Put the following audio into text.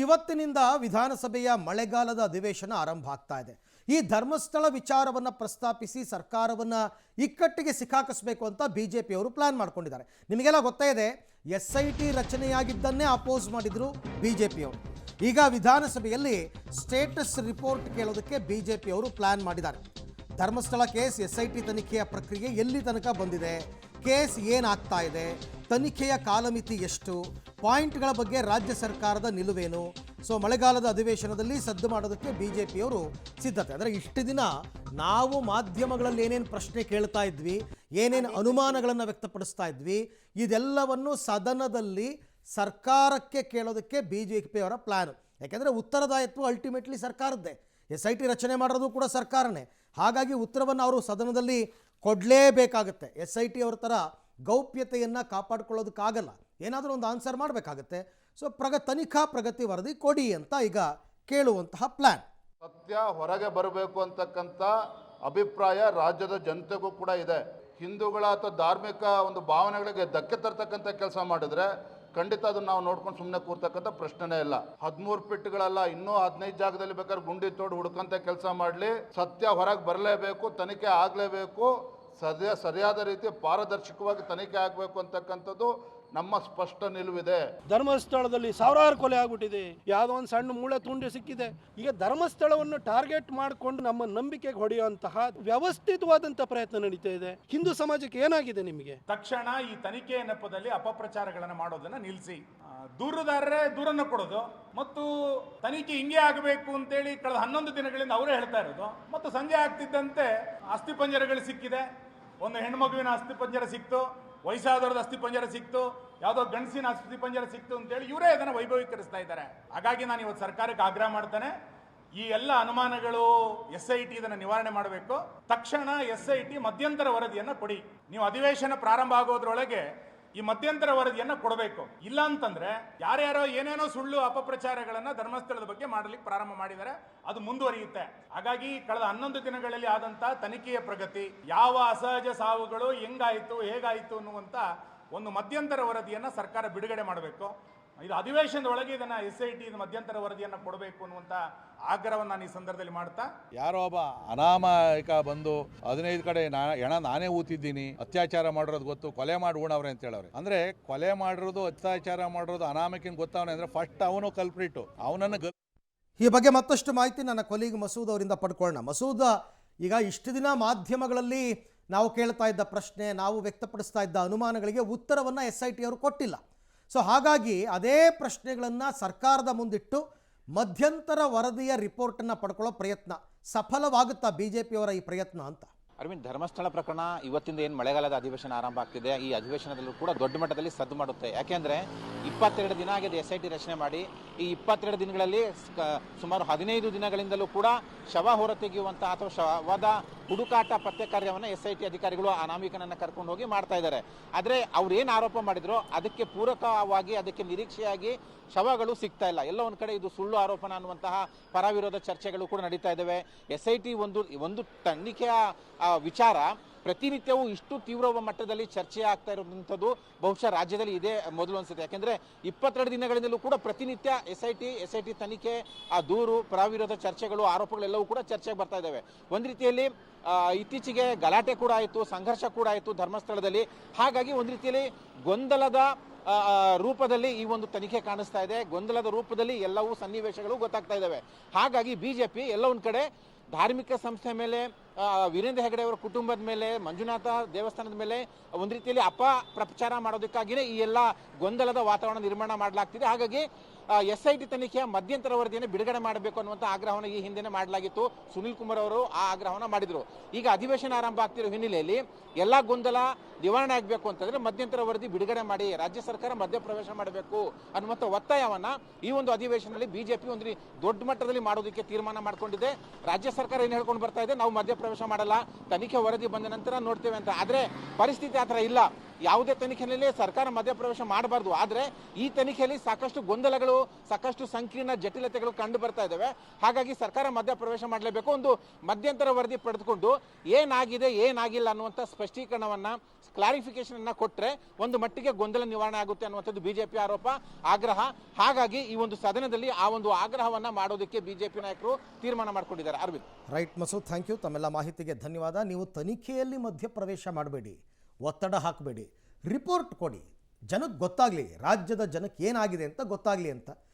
ಇವತ್ತಿನಿಂದ ವಿಧಾನಸಭೆಯ ಮಳೆಗಾಲದ ಅಧಿವೇಶನ ಆರಂಭ ಆಗ್ತಾ ಇದೆ. ಈ ಧರ್ಮಸ್ಥಳ ವಿಚಾರವನ್ನು ಪ್ರಸ್ತಾಪಿಸಿ ಸರ್ಕಾರವನ್ನು ಇಕ್ಕಟ್ಟಿಗೆ ಸಿಕ್ಕಾಕಿಸಬೇಕು ಅಂತ ಬಿಜೆಪಿಯವರು ಪ್ಲಾನ್ ಮಾಡ್ಕೊಂಡಿದ್ದಾರೆ. ನಿಮಗೆಲ್ಲ ಗೊತ್ತೇ ಇದೆ, SIT ರಚನೆಯಾಗಿದ್ದನ್ನೇ ಅಪೋಸ್ ಮಾಡಿದ್ರು ಬಿಜೆಪಿಯವರು. ಈಗ ವಿಧಾನಸಭೆಯಲ್ಲಿ ಸ್ಟೇಟಸ್ ರಿಪೋರ್ಟ್ ಕೇಳೋದಕ್ಕೆ ಬಿಜೆಪಿಯವರು ಪ್ಲಾನ್ ಮಾಡಿದ್ದಾರೆ. ಧರ್ಮಸ್ಥಳ ಕೇಸ್ SIT ತನಿಖೆಯ ಪ್ರಕ್ರಿಯೆ ಎಲ್ಲಿ ತನಕ ಬಂದಿದೆ, ಕೇಸ್ ಏನಾಗ್ತಾ ಇದೆ, ತನಿಖೆಯ ಕಾಲಮಿತಿ ಎಷ್ಟು, ಪಾಯಿಂಟ್ಗಳ ಬಗ್ಗೆ ರಾಜ್ಯ ಸರ್ಕಾರದ ನಿಲುವೇನು. ಸೊ ಮಳೆಗಾಲದ ಅಧಿವೇಶನದಲ್ಲಿ ಸದ್ದು ಮಾಡೋದಕ್ಕೆ ಬಿಜೆಪಿಯವರು ಸಿದ್ಧತೆ. ಅಂದರೆ ಇಷ್ಟು ದಿನ ನಾವು ಮಾಧ್ಯಮಗಳಲ್ಲಿ ಏನೇನು ಪ್ರಶ್ನೆ ಕೇಳ್ತಾ ಇದ್ವಿ, ಏನೇನು ಅನುಮಾನಗಳನ್ನು ವ್ಯಕ್ತಪಡಿಸ್ತಾ ಇದ್ವಿ, ಇದೆಲ್ಲವನ್ನು ಸದನದಲ್ಲಿ ಸರ್ಕಾರಕ್ಕೆ ಕೇಳೋದಕ್ಕೆ ಬಿಜೆಪಿಯವರ ಪ್ಲ್ಯಾನು. ಯಾಕೆಂದರೆ ಉತ್ತರದಾಯಿತ್ವ ಅಲ್ಟಿಮೇಟ್ಲಿ ಸರ್ಕಾರದ್ದೇ. SIT ರಚನೆ ಮಾಡೋದು ಕೂಡ ಸರ್ಕಾರನೇ. ಹಾಗಾಗಿ ಉತ್ತರವನ್ನು ಅವರು ಸದನದಲ್ಲಿ ಕೊಡಲೇಬೇಕಾಗತ್ತೆ. SIT ಅವ್ರ ಥರ ಗೌಪ್ಯತೆಯನ್ನು ಕಾಪಾಡ್ಕೊಳ್ಳೋದಕ್ಕಾಗಲ್ಲ, ಏನಾದರೂ ಒಂದು ಆನ್ಸರ್ ಮಾಡಬೇಕಾಗತ್ತೆ. ಸೊ ತನಿಖಾ ಪ್ರಗತಿ ವರದಿ ಕೊಡಿ ಅಂತ ಈಗ ಕೇಳುವಂತಹ ಪ್ಲ್ಯಾನ್. ಸತ್ಯ ಹೊರಗೆ ಬರಬೇಕು ಅಂತಕ್ಕಂಥ ಅಭಿಪ್ರಾಯ ರಾಜ್ಯದ ಜನತೆಗೂ ಕೂಡ ಇದೆ. ಹಿಂದೂಗಳ ಅಥವಾ ಧಾರ್ಮಿಕ ಒಂದು ಭಾವನೆಗಳಿಗೆ ಧಕ್ಕೆ ತರ್ತಕ್ಕಂಥ ಕೆಲಸ ಮಾಡಿದ್ರೆ ಖಂಡಿತ ಅದನ್ನು ನಾವು ನೋಡ್ಕೊಂಡು ಸುಮ್ಮನೆ ಕೂರ್ತಕ್ಕಂಥ ಪ್ರಶ್ನೆನೇ ಇಲ್ಲ. 13 ಪಿಟ್ಗಳಲ್ಲ, ಇನ್ನೂ 15 ಜಾಗದಲ್ಲಿ ಬೇಕಾದ್ರೆ ಗುಂಡಿ ತೋಡು ಹುಡುಕಂತ ಕೆಲಸ ಮಾಡಲಿ. ಸತ್ಯ ಹೊರಗೆ ಬರಲೇಬೇಕು, ತನಿಖೆ ಆಗಲೇಬೇಕು, ಸರಿಯಾದ ರೀತಿ ಪಾರದರ್ಶಕವಾಗಿ ತನಿಖೆ ಆಗಬೇಕು ಅಂತಕ್ಕಂಥದ್ದು ನಮ್ಮ ಸ್ಪಷ್ಟ ನಿಲುವಿದೆ. ಧರ್ಮಸ್ಥಳದಲ್ಲಿ ಸಾವಿರಾರು ಕೊಲೆ ಆಗ್ಬಿಟ್ಟಿದೆ, ಯಾವುದೋ ಒಂದು ಸಣ್ಣ ಮೂಳೆ ತುಂಡು ಸಿಕ್ಕಿದೆ. ಈಗ ಧರ್ಮಸ್ಥಳವನ್ನು ಟಾರ್ಗೆಟ್ ಮಾಡಿಕೊಂಡು ನಮ್ಮ ನಂಬಿಕೆಗೆ ಹೊಡೆಯುವಂತಹ ವ್ಯವಸ್ಥಿತವಾದಂಥ ಪ್ರಯತ್ನ ನಡೀತಾ ಇದೆ. ಹಿಂದೂ ಸಮಾಜಕ್ಕೆ ಏನಾಗಿದೆ ನಿಮಗೆ? ತಕ್ಷಣ ಈ ತನಿಖೆಯ ನೆಪದಲ್ಲಿ ಅಪಪ್ರಚಾರಗಳನ್ನು ಮಾಡೋದನ್ನ ನಿಲ್ಲಿಸಿ, ದೂರುದಾರರೇ ದೂರನ್ನು ಕೊಡೋದು ಮತ್ತು ತನಿಖೆ ಹಿಂಗೆ ಆಗಬೇಕು ಅಂತೇಳಿ ಕಳೆದ 11 ದಿನಗಳಿಂದ ಅವರೇ ಹೇಳ್ತಾ ಇರೋದು. ಮತ್ತು ಸಂಜೆ ಆಗ್ತಿದ್ದಂತೆ ಅಸ್ಥಿಪಂಜರಗಳು ಸಿಕ್ಕಿದೆ, ಒಂದು ಹೆಣ್ಮಗುವಿನ ಅಸ್ಥಿಪಂಜರ ಸಿಕ್ತು, ವಯಸ್ಸಾದವ್ರದ ಅಸ್ಥಿಪಂಜರ ಸಿಕ್ತು, ಯಾವುದೋ ಗಂಡಸಿನ ಅಸ್ಥಿಪಂಜರ ಸಿಕ್ತು ಅಂತೇಳಿ ಇವರೇ ಅದನ್ನು ವೈಭವೀಕರಿಸ್ತಾ ಇದ್ದಾರೆ. ಹಾಗಾಗಿ ನಾನು ಇವತ್ತು ಸರ್ಕಾರಕ್ಕೆ ಆಗ್ರಹ ಮಾಡ್ತೇನೆ, ಈ ಎಲ್ಲ ಅನುಮಾನಗಳು SIT ಇದನ್ನು ನಿವಾರಣೆ ಮಾಡಬೇಕು. ತಕ್ಷಣ SIT ಮಧ್ಯಂತರ ವರದಿಯನ್ನು ಕೊಡಿ. ನೀವು ಅಧಿವೇಶನ ಪ್ರಾರಂಭ ಆಗೋದ್ರೊಳಗೆ ಈ ಮಧ್ಯಂತರ ವರದಿಯನ್ನು ಕೊಡಬೇಕು. ಇಲ್ಲ ಅಂತಂದ್ರೆ ಯಾರ್ಯಾರೋ ಏನೇನೋ ಸುಳ್ಳು ಅಪಪ್ರಚಾರಗಳನ್ನ ಧರ್ಮಸ್ಥಳದ ಬಗ್ಗೆ ಮಾಡಲಿಕ್ಕೆ ಪ್ರಾರಂಭ ಮಾಡಿದ್ದಾರೆ, ಅದು ಮುಂದುವರಿಯುತ್ತೆ. ಹಾಗಾಗಿ ಕಳೆದ 11 ದಿನಗಳಲ್ಲಿ ಆದಂತ ತನಿಖೆಯ ಪ್ರಗತಿ, ಯಾವ ಅಸಹಜ ಸಾವುಗಳು ಹೆಂಗಾಯಿತು ಹೇಗಾಯಿತು ಅನ್ನುವಂತ ಒಂದು ಮಧ್ಯಂತರ ವರದಿಯನ್ನ ಸರ್ಕಾರ ಬಿಡುಗಡೆ ಮಾಡಬೇಕು. ಇದು ಅಧಿವೇಶನದ ಒಳಗೆ ಇದನ್ನ SIT ಮಧ್ಯಂತರ ವರದಿಯನ್ನು ಕೊಡಬೇಕು ಅನ್ನುವಂತ ಆಗ್ರಹವನ್ನು ನಾನು ಈ ಸಂದರ್ಭದಲ್ಲಿ ಮಾಡ್ತಾ, ಯಾರೋ ಒಬ್ಬ ಅನಾಮಯಕ ಬಂದು 15 ಕಡೆ ಹೆಣ ನಾನೇ ಊತಿದ್ದೀನಿ, ಅತ್ಯಾಚಾರ ಮಾಡಿರೋದು ಗೊತ್ತು, ಕೊಲೆ ಮಾಡಿ ಉಣವ್ರೆ ಅಂತ ಹೇಳವ್ರೆ. ಅಂದ್ರೆ ಕೊಲೆ ಮಾಡಿರೋದು, ಅತ್ಯಾಚಾರ ಮಾಡಿರೋದು ಅನಾಮಕಿನ ಗೊತ್ತವನೆ ಅಂದ್ರೆ ಫಸ್ಟ್ ಅವನು ಕಲ್ಪ್ರಿಟ್ಟು, ಅವನನ್ನು. ಈ ಬಗ್ಗೆ ಮತ್ತಷ್ಟು ಮಾಹಿತಿ ನನ್ನ ಕೊಲೀಗ್ ಮಸೂದ್ ಅವರಿಂದ ಪಡ್ಕೊಳ್ಳೋಣ. ಮಸೂದ್, ಈಗ ಇಷ್ಟು ದಿನ ಮಾಧ್ಯಮಗಳಲ್ಲಿ ನಾವು ಕೇಳ್ತಾ ಇದ್ದ ಪ್ರಶ್ನೆ, ನಾವು ವ್ಯಕ್ತಪಡಿಸ್ತಾ ಇದ್ದ ಅನುಮಾನಗಳಿಗೆ ಉತ್ತರವನ್ನು SIT ಅವರು ಕೊಟ್ಟಿಲ್ಲ. ಸೊ ಹಾಗಾಗಿ ಅದೇ ಪ್ರಶ್ನೆಗಳನ್ನು ಸರ್ಕಾರದ ಮುಂದಿಟ್ಟು ಮಧ್ಯಂತರ ವರದಿಯ ರಿಪೋರ್ಟನ್ನು ಪಡ್ಕೊಳ್ಳೋ ಪ್ರಯತ್ನ ಸಫಲವಾಗುತ್ತಾ ಬಿಜೆಪಿಯವರ ಈ ಪ್ರಯತ್ನ ಅಂತ? ಅರವಿಂದ್, ಧರ್ಮಸ್ಥಳ ಪ್ರಕರಣ ಇವತ್ತಿಂದ ಏನು ಮಳೆಗಾಲದ ಅಧಿವೇಶನ ಆರಂಭ ಆಗ್ತಿದೆ, ಈ ಅಧಿವೇಶನದಲ್ಲೂ ಕೂಡ ದೊಡ್ಡ ಮಟ್ಟದಲ್ಲಿ ಸದ್ದು ಮಾಡುತ್ತೆ. ಯಾಕೆಂದರೆ 22 ದಿನ ಆಗಿದೆ SIT ರಚನೆ ಮಾಡಿ. ಈ 22 ದಿನಗಳಲ್ಲಿ ಸುಮಾರು 15 ದಿನಗಳಿಂದಲೂ ಕೂಡ ಶವ ಹೊರತೆಗೆಯುವಂತಹ ಅಥವಾ ಶವದ ಹುಡುಕಾಟ ಪತ್ತೆ ಕಾರ್ಯವನ್ನು SIT ಅಧಿಕಾರಿಗಳು ಅನಾಮಿಕನನ್ನು ಕರ್ಕೊಂಡು ಹೋಗಿ ಮಾಡ್ತಾ ಇದ್ದಾರೆ. ಆದರೆ ಅವ್ರು ಏನು ಆರೋಪ ಮಾಡಿದ್ರು ಅದಕ್ಕೆ ಪೂರಕವಾಗಿ, ಅದಕ್ಕೆ ನಿರೀಕ್ಷೆಯಾಗಿ ಶವಗಳು ಸಿಗ್ತಾ ಇಲ್ಲ. ಎಲ್ಲ ಒಂದು ಕಡೆ ಇದು ಸುಳ್ಳು ಆರೋಪನ ಅನ್ನುವಂತಹ ಪರವಿರೋಧ ಚರ್ಚೆಗಳು ಕೂಡ ನಡೀತಾ ಇದ್ದಾವೆ. SIT ಒಂದು ತನಿಖೆಯ ವಿಚಾರ ಪ್ರತಿನಿತ್ಯವೂ ಇಷ್ಟು ತೀವ್ರ ಮಟ್ಟದಲ್ಲಿ ಚರ್ಚೆ ಆಗ್ತಾ ಇರುವಂಥದ್ದು ಬಹುಶಃ ರಾಜ್ಯದಲ್ಲಿ ಇದೇ ಮೊದಲು ಅನ್ಸುತ್ತೆ. ಯಾಕೆಂದರೆ 22 ದಿನಗಳಿಂದಲೂ ಕೂಡ ಪ್ರತಿನಿತ್ಯ SIT ತನಿಖೆ, ಆ ದೂರು, ಪರವಿರೋಧ ಚರ್ಚೆಗಳು, ಆರೋಪಗಳೆಲ್ಲವೂ ಕೂಡ ಚರ್ಚೆಗೆ ಬರ್ತಾ ಇದ್ದಾವೆ. ಒಂದು ರೀತಿಯಲ್ಲಿ ಇತ್ತೀಚೆಗೆ ಗಲಾಟೆ ಕೂಡ ಆಯಿತು, ಸಂಘರ್ಷ ಕೂಡ ಆಯಿತು ಧರ್ಮಸ್ಥಳದಲ್ಲಿ. ಹಾಗಾಗಿ ಒಂದು ರೀತಿಯಲ್ಲಿ ಗೊಂದಲದ ರೂಪದಲ್ಲಿ ಈ ಒಂದು ತನಿಖೆ ಕಾಣಿಸ್ತಾ ಇದೆ. ಗೊಂದಲದ ರೂಪದಲ್ಲಿ ಎಲ್ಲವೂ ಸನ್ನಿವೇಶಗಳು ಗೊತ್ತಾಗ್ತಾ ಇದ್ದಾವೆ. ಹಾಗಾಗಿ ಬಿಜೆಪಿ ಎಲ್ಲ ಒಂದು ಕಡೆ ಧಾರ್ಮಿಕ ಸಂಸ್ಥೆ ಮೇಲೆ, ವೀರೇಂದ್ರ ಹೆಗಡೆ ಅವರ ಕುಟುಂಬದ ಮೇಲೆ, ಮಂಜುನಾಥ ದೇವಸ್ಥಾನದ ಮೇಲೆ ಒಂದು ರೀತಿಯಲ್ಲಿ ಅಪಪ್ರಚಾರ ಮಾಡೋದಕ್ಕಾಗಿಯೇ ಈ ಎಲ್ಲ ಗೊಂದಲದ ವಾತಾವರಣ ನಿರ್ಮಾಣ ಮಾಡಲಾಗ್ತಿದೆ. ಹಾಗಾಗಿ SIT ತನಿಖೆಯ ಮಧ್ಯಂತರ ವರದಿಯನ್ನು ಬಿಡುಗಡೆ ಮಾಡಬೇಕು ಅನ್ನುವಂಥ ಆಗ್ರಹವನ್ನು ಈ ಹಿಂದೆ ಮಾಡಲಾಗಿತ್ತು. ಸುನೀಲ್ ಕುಮಾರ್ ಅವರು ಆ ಆಗ್ರಹವನ್ನು ಮಾಡಿದರು. ಈಗ ಅಧಿವೇಶನ ಆರಂಭ ಆಗ್ತಿರೋ ಹಿನ್ನೆಲೆಯಲ್ಲಿ ಎಲ್ಲ ಗೊಂದಲ ನಿವಾರಣೆ ಆಗಬೇಕು ಅಂತಂದ್ರೆ ಮಧ್ಯಂತರ ವರದಿ ಬಿಡುಗಡೆ ಮಾಡಿ ರಾಜ್ಯ ಸರ್ಕಾರ ಮಧ್ಯಪ್ರವೇಶ ಮಾಡಬೇಕು ಅನ್ನುವಂಥ ಒತ್ತಾಯವನ್ನು ಈ ಒಂದು ಅಧಿವೇಶನದಲ್ಲಿ ಬಿಜೆಪಿ ಒಂದು ದೊಡ್ಡ ಮಟ್ಟದಲ್ಲಿ ಮಾಡೋದಕ್ಕೆ ತೀರ್ಮಾನ ಮಾಡಿಕೊಂಡಿದೆ. ರಾಜ್ಯ ಸರ್ಕಾರ ಏನು ಹೇಳ್ಕೊಂಡು ಬರ್ತಾ ಇದೆ, ನಾವು ಮಧ್ಯಪ್ರವೇಶ ಮಾಡಲ್ಲ, ತನಿಖೆ ವರದಿ ಬಂದ ನಂತರ ನೋಡ್ತೇವೆ ಅಂತ. ಆದರೆ ಪರಿಸ್ಥಿತಿ ಆ ಥರ ಇಲ್ಲ. ಯಾವುದೇ ತನಿಖೆಯಲ್ಲಿ ಸರ್ಕಾರ ಮಧ್ಯಪ್ರವೇಶ ಮಾಡಬಾರ್ದು. ಆದರೆ ಈ ತನಿಖೆಯಲ್ಲಿ ಸಾಕಷ್ಟು ಗೊಂದಲಗಳು ಪ್ರಕರಣಗಳು ಸಾಕಷ್ಟು ಸಂಕೀರ್ಣ ಜಟಿಲತೆಗಳು ಕಂಡು ಬರ್ತಾ ಇದ್ದಾವೆ. ಹಾಗಾಗಿ ಸರ್ಕಾರ ಮಧ್ಯಪ್ರವೇಶ ಮಾಡಲೇಬೇಕು. ಒಂದು ಮಧ್ಯಂತರ ವರದಿ ಪಡೆದುಕೊಂಡು ಏನಾಗಿದೆ ಏನಾಗಿಲ್ಲ ಅನ್ನುವಂಥ ಸ್ಪಷ್ಟೀಕರಣವನ್ನ, ಕ್ಲಾರಿಫಿಕೇಶನ್ ಅನ್ನ ಕೊಟ್ಟರೆ ಒಂದು ಮಟ್ಟಿಗೆ ಗೊಂದಲ ನಿವಾರಣೆ ಆಗುತ್ತೆ ಅನ್ನುವಂಥದ್ದು ಬಿಜೆಪಿ ಆರೋಪ, ಆಗ್ರಹ. ಹಾಗಾಗಿ ಈ ಒಂದು ಸದನದಲ್ಲಿ ಆ ಒಂದು ಆಗ್ರಹವನ್ನ ಮಾಡೋದಕ್ಕೆ ಬಿಜೆಪಿ ನಾಯಕರು ತೀರ್ಮಾನ ಮಾಡಿಕೊಂಡಿದ್ದಾರೆ. Arvind. Right Masood, thank you. ತಮ್ಮೆಲ್ಲ ಮಾಹಿತಿಗೆ ಧನ್ಯವಾದ. ನೀವು ತನಿಖೆಯಲ್ಲಿ ಮಧ್ಯಪ್ರವೇಶ ಮಾಡಬೇಡಿ, ಒತ್ತಡ ಹಾಕಬೇಡಿ, ರಿಪೋರ್ಟ್ ಕೊಡಿ, ಜನಕ್ಕೆ ಗೊತ್ತಾಗಲಿ, ರಾಜ್ಯದ ಜನಕ್ಕೆ ಏನಾಗಿದೆ ಅಂತ ಗೊತ್ತಾಗಲಿ ಅಂತ.